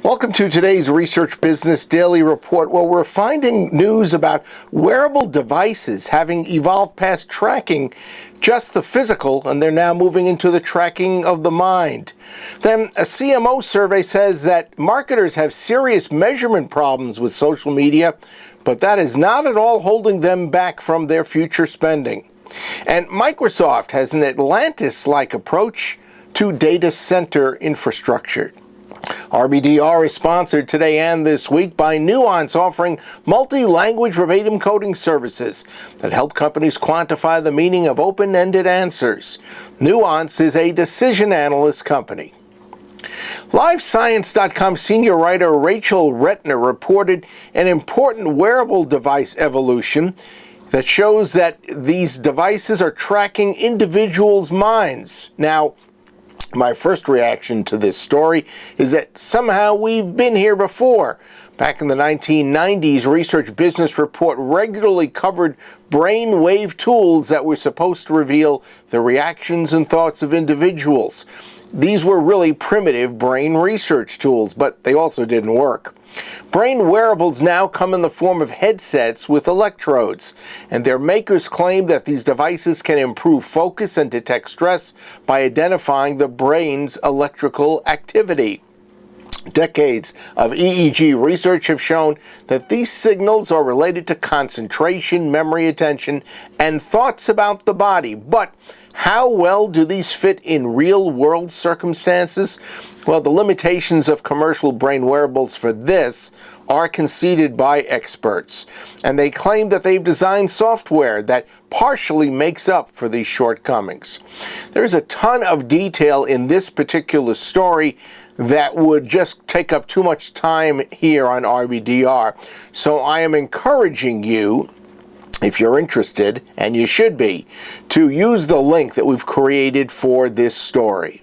Welcome to today's Research Business Daily Report, where we're finding news about wearable devices having evolved past tracking just the physical, and they're now moving into the tracking of the mind. Then a CMO survey says that marketers have serious measurement problems with social media, but that is not at all holding them back from their future spending. And Microsoft has an Atlantis-like approach to data center infrastructure. RBDR is sponsored today and this week by Nuance, offering multi-language verbatim coding services that help companies quantify the meaning of open-ended answers. Nuance is a decision analyst company. LiveScience.com senior writer Rachel Retner reported an important wearable device evolution that shows that these devices are tracking individuals' minds. Now, my first reaction to this story is that somehow we've been here before. Back in the 1990s, Research Business Report regularly covered brainwave tools that were supposed to reveal the reactions and thoughts of individuals. These were really primitive brain research tools, but they also didn't work. Brain wearables now come in the form of headsets with electrodes, and their makers claim that these devices can improve focus and detect stress by identifying the brain's electrical activity. Decades of EEG research have shown that these signals are related to concentration, memory, attention, and thoughts about the body. But how well do these fit in real-world circumstances? Well, the limitations of commercial brain wearables for this are conceded by experts, and they claim that they've designed software that partially makes up for these shortcomings. There's a ton of detail in this particular story that would just take up too much time here on RBDR, so I am encouraging you, if you're interested, and you should be, to use the link that we've created for this story.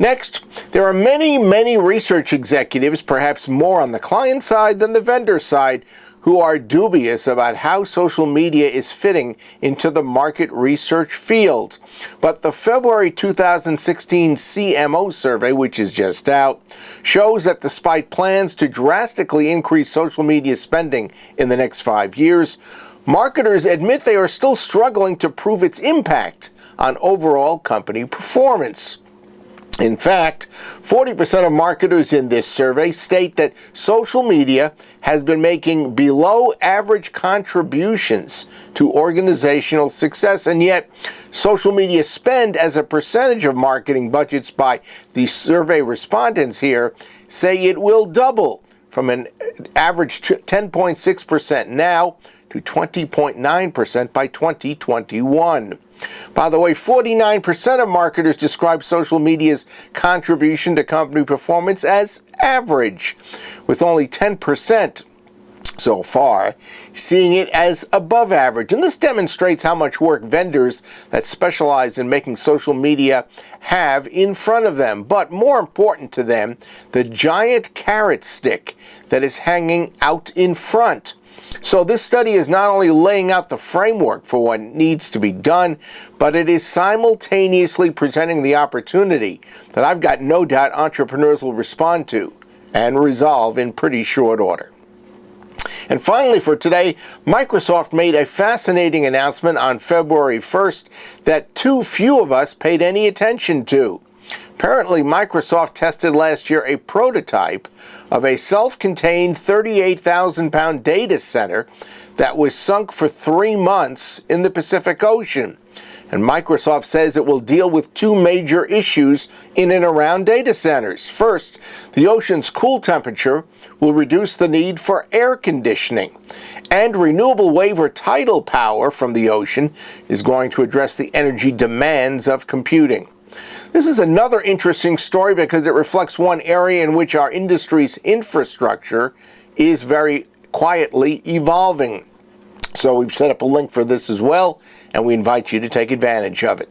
Next, there are many research executives, perhaps more on the client side than the vendor side, who are dubious about how social media is fitting into the market research field. But the February 2016 CMO survey, which is just out, shows that despite plans to drastically increase social media spending in the next 5 years, marketers admit they are still struggling to prove its impact on overall company performance. In fact, 40% of marketers in this survey state that social media has been making below-average contributions to organizational success, and yet social media spend as a percentage of marketing budgets by the survey respondents here say it will double from an average 10.6% now to 20.9% by 2021. By the way, 49% of marketers describe social media's contribution to company performance as average, with only 10% so far seeing it as above average. And this demonstrates how much work vendors that specialize in making social media have in front of them. But more important to them, the giant carrot stick that is hanging out in front. So this study is not only laying out the framework for what needs to be done, but it is simultaneously presenting the opportunity that I've got no doubt entrepreneurs will respond to and resolve in pretty short order. And finally for today, Microsoft made a fascinating announcement on February 1st that too few of us paid any attention to. Apparently, Microsoft tested last year a prototype of a self-contained 38,000-pound data center that was sunk for 3 months in the Pacific Ocean. And Microsoft says it will deal with two major issues in and around data centers. First, the ocean's cool temperature will reduce the need for air conditioning, and renewable wave or tidal power from the ocean is going to address the energy demands of computing. This is another interesting story because it reflects one area in which our industry's infrastructure is very quietly evolving. So we've set up a link for this as well, and we invite you to take advantage of it.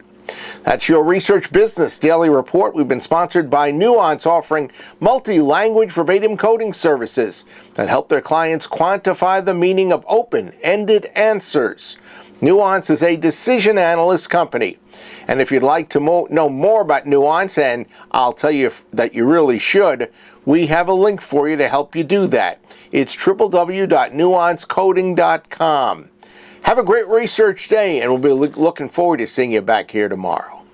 That's your Research Business Daily Report. We've been sponsored by Nuance, offering multi-language verbatim coding services that help their clients quantify the meaning of open-ended answers. Nuance is a decision analyst company. And if you'd like to know more about Nuance, and I'll tell you that you really should, we have a link for you to help you do that. It's www.nuancecoding.com. Have a great research day, and we'll be looking forward to seeing you back here tomorrow.